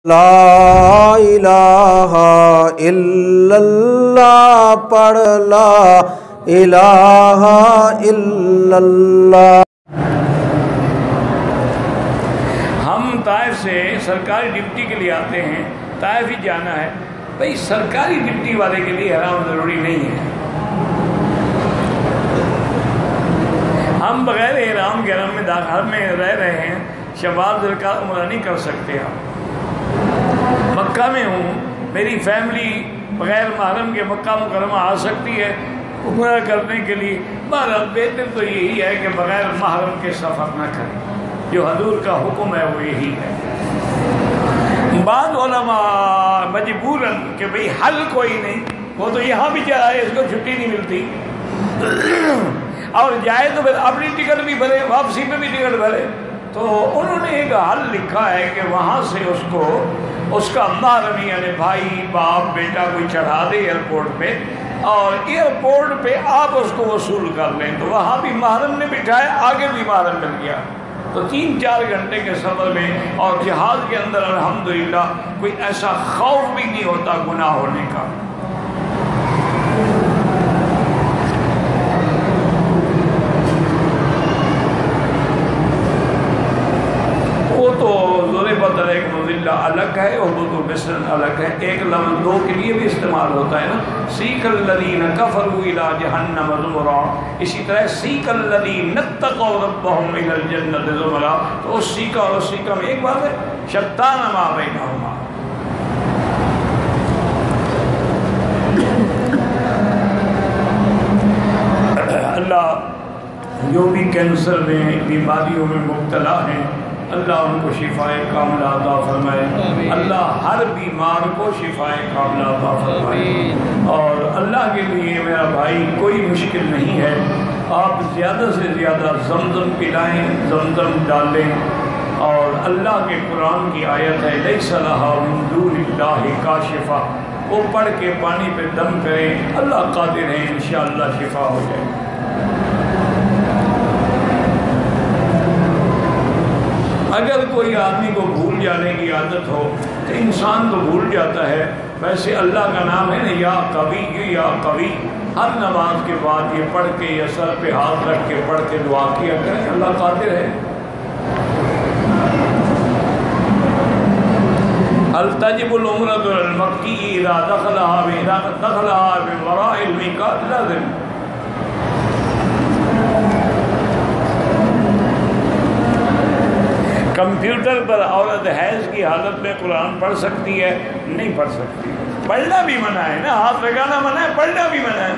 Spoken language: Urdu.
لا الہ الا اللہ پڑھ لا الہ الا اللہ۔ ہم طائف سے سرکاری ڈپٹی کے لیے آتے ہیں، طائف ہی جانا ہے، بھئی سرکاری ڈپٹی والے کے لیے حرام ضروری نہیں ہے۔ ہم بغیر احرام کے حرم میں رہ رہے ہیں، شوال ذوالقعدہ عمرہ نہیں کر سکتے۔ ہم مکہ میں ہوں، میری فیملی بغیر محرم کے مکہ مکرمہ آ سکتی ہے عمرہ کرنے کے لیے۔ بہرحال بہتر تو یہی ہے کہ بغیر محرم کے سفر نہ کریں، جو حضور کا حکم ہے وہ یہی ہے۔ بعض علماء مجبوراً کہ بھئی حل کوئی نہیں، وہ تو یہاں بھی جائے، اس کو چھٹی نہیں ملتی، اور جائے تو پھر اپنی ٹکٹ بھی بھرے، واپسی پہ بھی ٹکٹ بھرے، تو انہوں نے ایک حل لکھا ہے کہ وہاں سے اس کا محرم یعنی بھائی باپ بیٹا کوئی چڑھا دے ایئرپورٹ پہ، اور ایئرپورٹ پہ آپ اس کو وصول کر لیں، تو وہاں بھی محرم نے بٹھایا، آگے بھی محرم مل گیا، تو 3-4 گھنٹے کے سفر میں، اور جہاز کے اندر الحمدللہ کوئی ایسا خوف بھی نہیں ہوتا گناہ ہونے کا۔ وہ تو ضربت علیک مذلہ الگ ہے، احبط بسر الگ ہے، ایک لفظ 2 کے لیے بھی استعمال ہوتا ہے نا، سیق الذین کفروا الی جہنم زمرا، اسی طرح سیق الذین اتقوا ربہم الی الجنۃ زمرا، تو اس سیقہ اور اس سیقہ میں ایک بات ہے، شتان ما بینہما۔ اللہ جو بھی کینسر میں بیماریوں میں مبتلا ہیں، اللہ ان کو شفائے کاملہ عطا فرمائے، اللہ ہر بیمار کو شفائے کاملہ عطا فرمائے، اور اللہ کے لیے میرا بھائی کوئی مشکل نہیں ہے، آپ زیادہ سے زیادہ زمزم پلائیں، زمزم ڈالیں، اور اللہ کے قرآن کی آیت ہے لیس لہا من دون اللہ کاشفہ، وہ پڑھ کے پانی پہ دم کریں، اللہ قادر ہے انشاءاللہ شفا ہو جائے۔ اگر کوئی آدمی کو بھول جانے کی عادت ہو تو انسان تو بھول جاتا ہے، ویسے اللہ کا نام ہے نا یا قوی، یا قوی، ہر نماز کے بعد یہ پڑھ کے یا سر پہ ہاتھ رکھ کے پڑھ کے دعا کیا کریں، اللہ قادر ہے۔ هل تجب العمرة المکی اذا دخلها من وراء الميقات؟ لازم۔ کمپیوٹر پر عورت حیض کی حالت میں قرآن پڑھ سکتی ہے؟ نہیں پڑھ سکتی، پڑھنا بھی منع ہے نا، ہاتھ لگانا منع ہے، پڑھنا بھی منع ہے۔